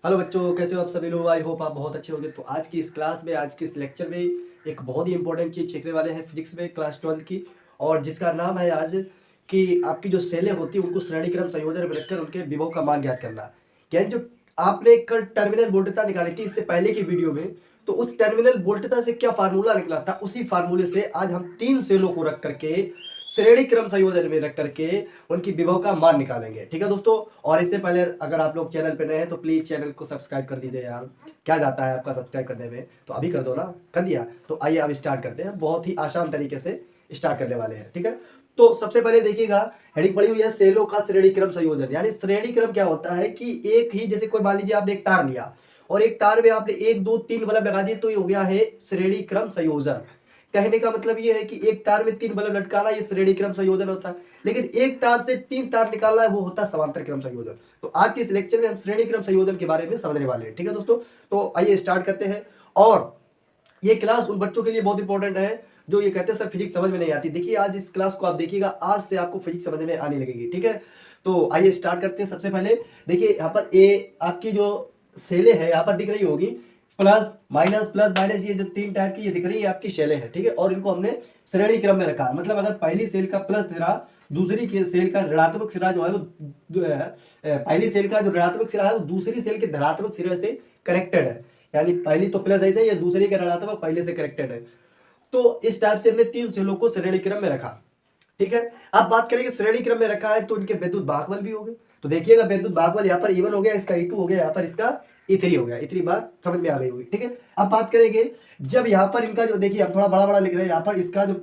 Hello बच्चों, कैसे हो आप सभी लोग। आई होप आप बहुत अच्छे होंगे। तो आज की इस क्लास में, आज के इस लेक्चर में एक बहुत ही इंपॉर्टेंट चीज़ सीखने वाले हैं फिजिक्स में, क्लास 12 की। और जिसका नाम है आज कि आपकी जो सेलें होती हैं उनको श्रेणी क्रम संयोजन में रखकर उनके विभव का मान ज्ञात करना। यानी जो आपने कल टर्मिनल वोल्टता निकाली थी इससे पहले की वीडियो में, तो उस टर्मिनल वोल्टता से क्या फार्मूला निकला था, उसी फार्मूले से आज हम 3 सेलों को रख करके श्रेणी क्रम संयोजन में रख करके उनकी विभव का मान निकालेंगे। ठीक है दोस्तों। और इससे पहले अगर आप लोग चैनल पे नए हैं तो प्लीज चैनल को सब्सक्राइब कर दीजिए यार। क्या जाता है आपका सब्सक्राइब करने में, तो अभी कर दो ना। कर दिया तो आइए अब स्टार्ट करते हैं। बहुत ही आसान तरीके से स्टार्ट करने वाले हैं। ठीक है। तो सबसे पहले देखिएगा, हेडिंग पड़ी हुई है सेलों का श्रेणी क्रम संयोजन। यानी श्रेणी क्रम क्या होता है कि एक ही, जैसे कोई मान लीजिए आपने एक तार लिया और एक तार में आपने 1 2 3 बल्ब लगा दिए, तो ये हो गया है श्रेणी क्रम संयोजन। कहने का मतलब ये है कि एक तार में 3 बल्ब लटकाना ये श्रेणी क्रम संयोजन होता है, लेकिन एक तार से 3 तार निकालना है वो होता है समांतर क्रम संयोजन। तो आज के इस लेक्चर में हम श्रेणी क्रम संयोजन के बारे में समझने वाले हैं। ठीक है दोस्तों। तो आइए स्टार्ट करते हैं। और ये क्लास उन बच्चों के लिए बहुत इंपॉर्टेंट है जो ये कहते हैं सर फिजिक्स समझ में नहीं आती। देखिए आज इस क्लास को आप देखिएगा, आज से आपको फिजिक्स समझ में आने लगेगी। ठीक है। तो आइए स्टार्ट करते हैं। सबसे पहले देखिए यहाँ पर ए आपकी जो सेलें है यहाँ पर दिख रही होगी, प्लस माइनस, ये जो 3 टाइप की ये दिख रही है आपकी सेलें हैं। ठीक है। और इनको हमने श्रेणी क्रम में रखा है। मतलब अगर पहली सेल का प्लस सिरा, दूसरी के सेल का ऋणात्मक सिरा जो है वो पहली सेल का जो ऋणात्मक सिरा है वो दूसरी सेल के धनात्मक सिरे से कनेक्टेड है। यानी पहली तो प्लस ऐसे या दूसरी का ऋणात्मक पहले से कनेक्टेड है। तो इस टाइप से हमने 3 सेलों को श्रेणी क्रम में रखा। ठीक है। अब बात करेंगे श्रेणी क्रम में रखा है तो इनके विद्युत भागफल भी हो गए। तो देखिएगा विद्युत भागफल यहाँ पर E1 हो गया, इसका E2 हो गया, यहाँ पर इसका E3 हो गया। इतनी बात समझ में आ गई होगी। ठीक है। अब बात करेंगे जब यहाँ पर इनका जो, देखिए हम थोड़ा बड़ा बड़ा लिख रहे हैं, यहाँ पर इसका जो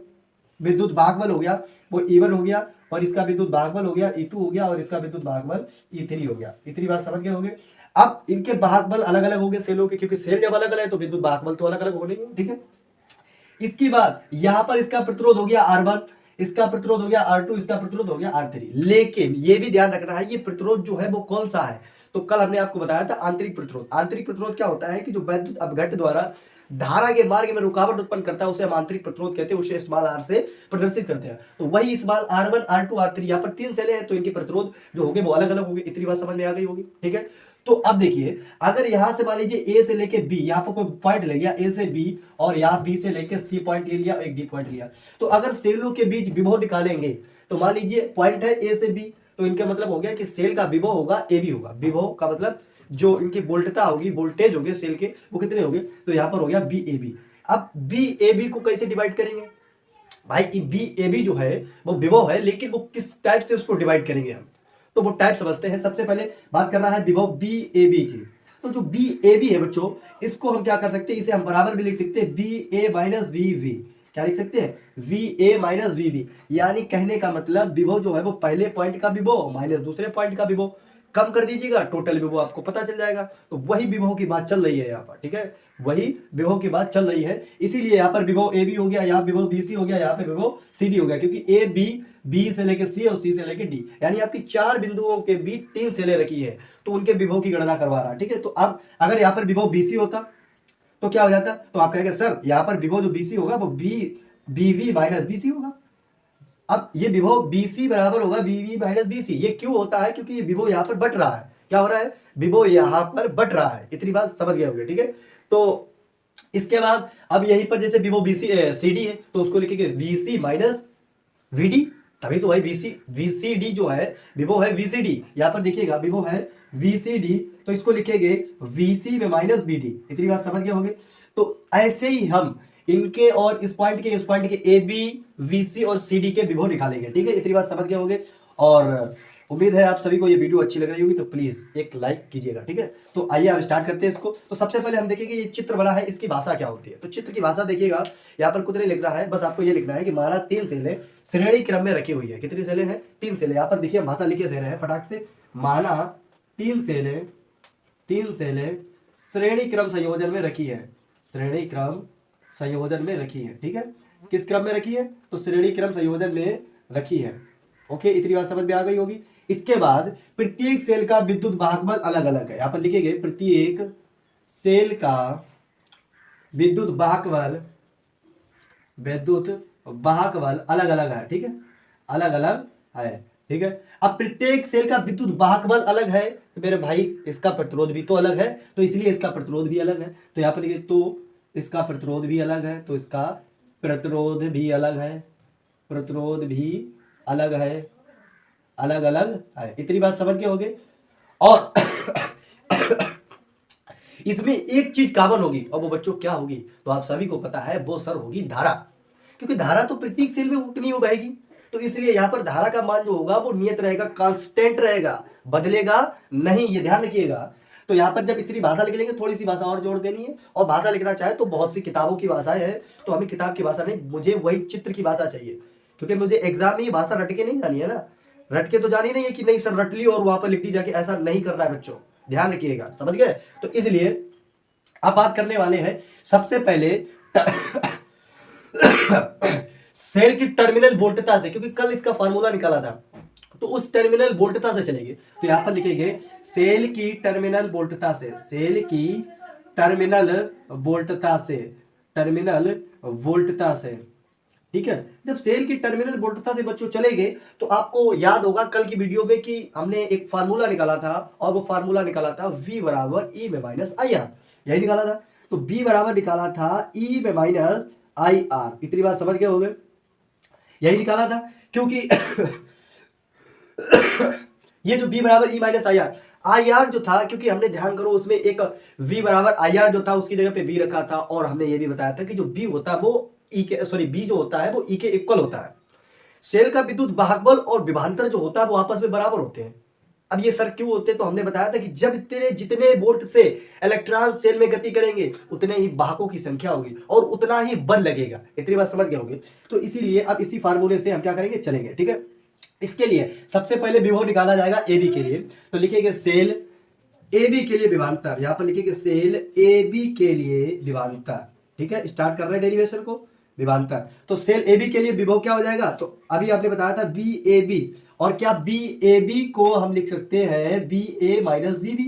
विद्युत भागफल हो गया वो E1 हो गया, और इसका विद्युत भागफल हो गया E2 हो गया, और इसका विद्युत भागफल E3 हो गया। इतनी बात समझ गए होंगे। अब इनके भागफल अलग अलग हो गए सेलों के, क्योंकि सेल जब अलग अलग है तो विद्युत भागफल तो अलग अलग होने ही। ठीक है। इसके बाद यहां पर इसका प्रतिरोध हो गया R1, इसका प्रतिरोध हो गया R2, इसका प्रतिरोध हो गया R3। लेकिन ये भी ध्यान रखना है ये प्रतिरोध जो है वो कौन सा है। तो कल हमने आपको बताया था आंतरिक प्रतिरोध। आंतरिक प्रतिरोध क्या होता है कि जो वैद्युत अपघट्ट द्वारा धारा के मार्ग में रुकावट उत्पन्न करता है उसे हम आंतरिक प्रतिरोध कहते हैं, उसे स्मॉल r से प्रदर्शित करते हैं। तो वही स्मॉल R1 R2 R3, यहाँ पर 3 सेलें हैं तो इनके प्रतिरोध जो होंगे वो अलग अलग होंगे। इतनी बात समझ में आ गई होगी। ठीक है। तो अब देखिए, अगर यहां से मान लीजिए ए से लेके बी, यहां पर कोई पॉइंट ले लिया ए से बी, और यहां बी से लेके सी पॉइंट ले लिया, एक डी पॉइंट लिया, तो अगर सेलों के बीच विभव निकालेंगे तो मान लीजिए पॉइंट है ए से बी, तो इनका मतलब हो गया कि सेल का विभव होगा ए बी होगा। विभव का मतलब जो इनकी वोल्टता होगी, वोल्टेज होगी सेल के, वो कितने होंगे, तो यहां पर हो गया बी ए बी। अब बी ए बी को कैसे डिवाइड करेंगे भाई, बी ए बी जो है वो विभव है, लेकिन वो किस टाइप से उसको डिवाइड करेंगे हम, तो वो टाइप समझते हैं। सबसे पहले बात करना है विभव बी ए बी की। तो जो बी ए बी है बच्चों, इसको हम क्या कर सकते हैं, इसे हम बराबर भी लिख सकते हैं B A minus V V. क्या लिख सकते हैं, V A minus V V. यानी कहने का मतलब विभव जो है वो पहले पॉइंट का विभव माइनस दूसरे पॉइंट का विभव, कम कर दीजिएगा टोटल विभव आपको पता चल जाएगा। तो वही विभव की बात चल रही है यहाँ पर। ठीक है। वही विभव की बात चल रही है, इसीलिए यहाँ पर विभव ए बी हो गया, यहाँ विभव बी सी हो गया, यहाँ पे विभव सी डी हो गया, क्योंकि ए बी, बी से लेके सी और सी से लेके डी, यानी आपकी 4 बिंदुओं के बीच 3 सेलें रखी है, तो उनके विभव की गणना करवा रहा है। ठीक है। तो अब अगर यहाँ पर विभव बीसी होता तो क्या हो जाता, तो आप कहेंगे सर यहाँ पर विभव जो बीसी होगा वो बी बीवी माइनस बीसी होगा। अब ये विभव बीसी बराबर होगा बीवी माइनस बीसी। ये क्यों होता है, क्योंकि ये विभव यहाँ पर बट रहा है। क्या हो रहा है, विभव यहाँ पर बट रहा है। इतनी बात समझ गए होंगे। ठीक है। तो इसके बाद अब यहीं पर जैसे विभव बीसी सी डी है तो उसको लिखेंगे वीसी माइनस वीडी, तभी तो भाई वीसीडी जो है विभव है वीसीडी। यहां पर देखिएगा विभव है वीसीडी, तो इसको लिखेंगे वीसी में माइनस बीडी। इतनी बात समझ गए होंगे। तो ऐसे ही हम इनके और इस पॉइंट के ए बी वीसी और सी डी के विभव निकालेंगे। ठीक है। इतनी बात समझ गए होंगे। और उम्मीद है आप सभी को ये वीडियो अच्छी लग रही होगी, तो प्लीज एक लाइक कीजिएगा। ठीक है। तो आइए आप स्टार्ट करते हैं इसको। तो सबसे पहले हम देखेंगे ये चित्र बना है, इसकी भाषा क्या होती है। तो चित्र की भाषा देखिएगा, यहाँ पर कुछ नहीं लिखना है, बस आपको ये लिखना है कि माना 3 सेलें श्रेणी क्रम में रखी हुई है। कितनी सेलें हैं, 3 सेलें। यहाँ पर देखिए भाषा लिखे दे रहे हैं फटाक से, माना 3 सेलें श्रेणी क्रम संयोजन में रखी है, श्रेणी क्रम संयोजन में रखी है। ठीक है। किस क्रम में रखी है, तो श्रेणी क्रम संयोजन में रखी है। ओके, इतनी बात समझ में आ गई होगी। इसके बाद प्रत्येक सेल का विद्युत भागफल अलग अलग है। यहां पर लिखेंगे प्रत्येक सेल का विद्युत भागफल अलग अलग है। ठीक है, अलग अलग है। ठीक है। अब प्रत्येक सेल का विद्युत वाहक बल अलग है, तो मेरे भाई इसका प्रतिरोध भी तो अलग है, तो इसलिए इसका प्रतिरोध भी अलग है। तो यहाँ पर देखिए, तो इसका प्रतिरोध भी अलग है, तो इसका प्रतिरोध भी अलग है, प्रतिरोध भी अलग है, अलग अलग है। इतनी बात समझ गए होंगे। और इसमें एक चीज कॉमन होगी, और वो बच्चों क्या होगी, तो आप सभी को पता है, वो सर होगी धारा। क्योंकि धारा तो प्रत्येक सेल में उतनी हो बहेगी, तो इसलिए यहाँ पर धारा का मान जो होगा वो नियत रहेगा, कांस्टेंट रहेगा, बदलेगा नहीं, ये ध्यान रखिएगा। तो यहाँ पर जब इतनी भाषा लिख लेंगे, थोड़ी सी भाषा और जोड़ देनी है, और भाषा लिखना चाहे तो बहुत सी किताबों की भाषा है, तो हमें किताब की भाषा नहीं, मुझे वही चित्र की भाषा चाहिए, क्योंकि मुझे एग्जाम में ये भाषा रट के नहीं जानी है ना, रट के तो जानी नहीं है कि नहीं सर रट ली और वहां पर लिख दी जाके, ऐसा नहीं करना है बच्चों, ध्यान रखिएगा, समझ गए। तो इसलिए अब बात करने वाले हैं सबसे पहले सेल की टर्मिनल वोल्टता से, क्योंकि कल इसका फार्मूला निकाला था, तो उस टर्मिनल वोल्टता से चलेंगे। तो यहां पर लिखेंगे सेल की टर्मिनल वोल्टता से, सेल की टर्मिनल वोल्टता से, टर्मिनल वोल्टता से, ठीक है। जब सेल की टर्मिनल वोल्टता से बच्चों चलेंगे, तो आपको याद होगा कल की वीडियो में कि हमने एक फार्मूला निकाला था, और वो फार्मूला निकाला था V बराबर E में माइनस IR, यही निकाला था। तो B बराबर निकाला था E में माइनस IR, इतनी बात समझ गए होंगे, यही निकाला था। क्योंकि ये जो B बराबर E माइनस IR जो था, क्योंकि हमने ध्यान करो उसमें एक V बराबर IR जो था उसकी जगह पे B रखा था, और हमने ये भी बताया था कि जो B होता है वो E के B जो होता है वो E के इक्वल होता है। सेल का विद्युत वाहक बल और विभवांतर जो होता है वो आपस में बराबर होते हैं। अब ये सर क्यों होते हैं, तो हमने बताया था कि जब जितने वोल्ट से इलेक्ट्रॉन सेल में गति करेंगे, उतने ही वाहकों की संख्या होगी और उतना ही बल लगेगा, इतनी बात समझ गए होंगे। तो इसीलिए अब इसी फार्मूले से हम क्या करेंगे, चलेंगे, ठीक है। इसके लिए सबसे पहले विभव निकाला जाएगा AB के लिए, तो लिखेंगे सेल AB के लिए विभवांतर, यहां पर लिखेंगे सेल AB के लिए विभवांतर, ठीक है। स्टार्ट कर रहे हैं डेरिवेशन को, विभवांतर। तो सेल AB के लिए विभव क्या हो जाएगा, तो अभी आपने बताया था VAB, और क्या VAB को हम लिख सकते हैं VA माइनस VB,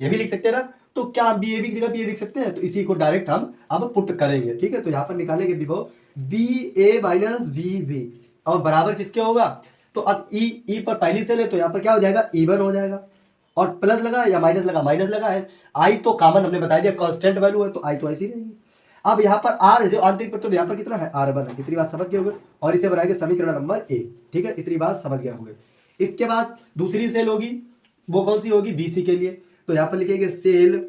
ये भी लिख सकते हैं ना। तो क्या हम VAB की जगह VA लिख सकते हैं, तो इसी को डायरेक्ट हम अब पुट करेंगे, ठीक है। तो यहां पर निकालेंगे विभव VA माइनस VB, और बराबर किसके होगा, तो अब E पर पहली सेल है, तो यहां पर क्या हो जाएगा, E1 हो जाएगा, और प्लस लगा या माइनस लगा, माइनस लगा है। I तो कॉमन हमने बता दिया, कांस्टेंट वैल्यू है, तो I तो ऐसी रहेगी। अब यहाँ पर R जो आंतरिक प्रतिरोध यहाँ पर कितना है, R1 है, इतनी बात समझ गए होंगे, और इसे बनाएंगे समीकरण नंबर A, ठीक है, इतनी बात समझ गए होंगे। इसके बाद दूसरी सेल होगी, वो कौन सी होगी, BC के लिए। तो यहाँ पर लिखेंगे सेल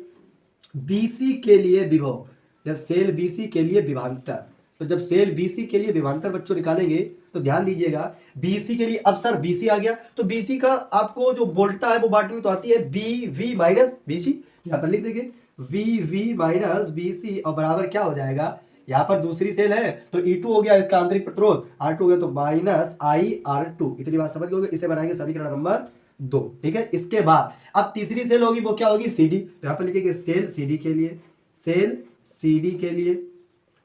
BC के लिए विभव, या सेल BC के लिए विभवांतर। तो जब सेल BC के लिए विभवांतर बच्चों निकालेंगे, तो ध्यान दीजिएगा BC के लिए, अब सर BC आ गया, तो BC का आपको जो वोल्टता है वो बांटनी तो आती है BV माइनस BC, यहाँ पर लिख देंगे VV माइनस BC, और बराबर क्या हो जाएगा, यहाँ पर दूसरी सेल है तो E2 हो गया, इसका आंतरिक प्रतिरोध R2 हो गया, तो माइनस IR2, इतनी बात समझ गए। इसे बनाएंगे समीकरण नंबर 2, ठीक है। इसके बाद अब तीसरी सेल होगी, वो क्या होगी, CD। तो यहाँ पर लिखेंगे सेल CD के लिए, सेल CD के लिए,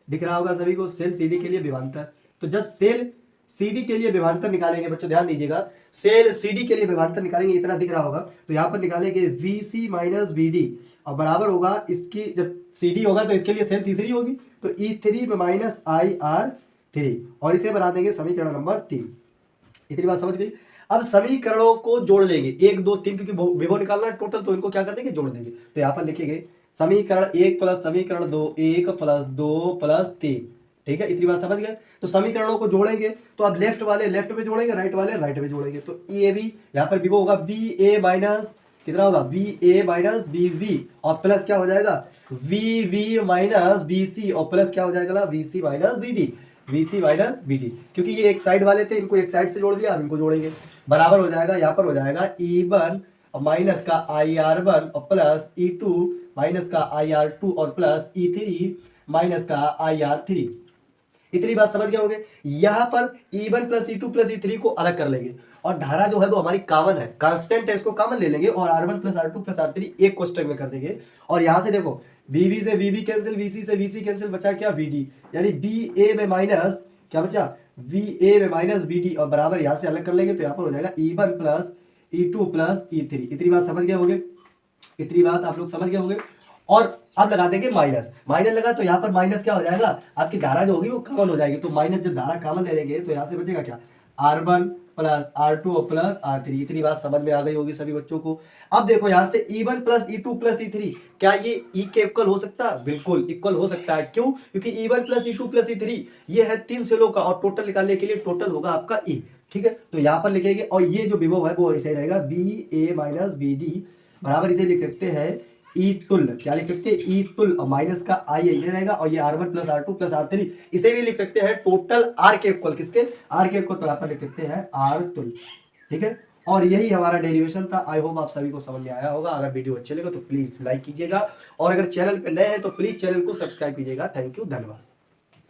दिख रहा होगा सभी को, सेल CD के लिए विभवांतर। तो जब सेल CD के लिए विभवांतर निकालेंगे बच्चों, ध्यान दीजिएगा, सेल CD के लिए विभवांतर निकालेंगे, इतना दिख रहा होगा, तो यहाँ पर निकालेंगे VC माइनस VD, और बराबर होगा इसकी, जब CD होगा तो इसके लिए सेल तीसरी होगी, तो E3 में माइनस IR3, और इसे बना देंगे समीकरण नंबर 3, इतनी बात समझ गई। अब समीकरणों को जोड़ लेंगे 1 2 3, क्योंकि विभव निकालना है टोटल, तो इनको क्या कर देंगे, जोड़ देंगे। तो यहाँ पर लिखेंगे समीकरण 1 प्लस समीकरण 2, 1 प्लस 2 प्लस 3, ठीक है, इतनी बात समझ गए। तो समीकरणों को जोड़ेंगे, तो अब लेफ्ट वाले लेफ्ट में जोड़ेंगे, राइट वाले राइट में जोड़ेंगे। तो AB यहाँ पर विभव होगा VA माइनस कितना होगा, VA माइनस BV, और प्लस क्या हो जाएगा, VV माइनस BC, और प्लस क्या हो जाएगा, VC minus BD, VC minus BD, क्योंकि ये एक साइड वाले थे, इनको एक साइड से जोड़ दिया, अब इनको जोड़ेंगे, बराबर हो जाएगा, यहाँ पर हो जाएगा E1 और माइनस का IR1, और प्लस E2 माइनस का IR2, और प्लस E3 माइनस का IR3, इतनी बात समझ गए होंगे। यहां पर E1 plus E2 plus E3 को अलग कर लेंगे, और धारा जो है वो हमारी कॉमन है, कांस्टेंट है, इसको कॉमन ले लेंगे, और R1 plus R2 plus R3 एक क्वेश्चन में कर देंगे। और यहां से देखो VB से VB कैंसिल, VC से VC कैंसिल, बचा क्या, VD, यानी BA में माइनस क्या बचा, VA में माइनस BD, और बराबर यहां से अलग कर लेंगे, तो यहां पर हो जाएगा E1 plus E2 plus E3, इतनी बात समझ गए होंगे, इतनी बात आप लोग समझ गए होंगे। और अब लगा देंगे माइनस, माइनस लगा तो यहाँ पर माइनस क्या हो जाएगा, आपकी धारा जो होगी वो कॉमन हो जाएगी, तो माइनस जब धारा कॉमन ले लेंगे तो यहाँ से बचेगा क्या, R1 plus R2 plus R3। इतनी बात समझ में आ गई होगी सभी बच्चों को। अब देखो यहाँ से E1 plus E2 plus E3, क्या ये E के इक्वल हो सकता है? बिल्कुल इक्वल हो सकता है। क्यों? क्योंकि E1 plus E2 plus E3 ये है 3 सेलों का, और टोटल निकालने के लिए टोटल होगा आपका E। ठीक है, तो यहाँ पर लिखेंगे, और ये जो विभव है वो ऐसे रहेगा BA माइनस BD बराबर, इसे लिख सकते हैं ई तुल्य। क्या लिख सकते हैं? ई तुल्य, और माइनस का आई ये रहेगा, और ये R1 plus R2 plus R3, इसे भी लिख सकते हैं टोटल R के इक्वल। किसके? R के इक्वल, तो यहाँ पर लिख सकते हैं R तुल्य। ठीक है, और यही हमारा डेरिवेशन था। आई होप आप सभी को समझ में आया होगा। अगर वीडियो अच्छे लगे तो प्लीज लाइक कीजिएगा, और अगर चैनल पे नए हैं तो प्लीज चैनल को सब्सक्राइब कीजिएगा। थैंक यू, धन्यवाद।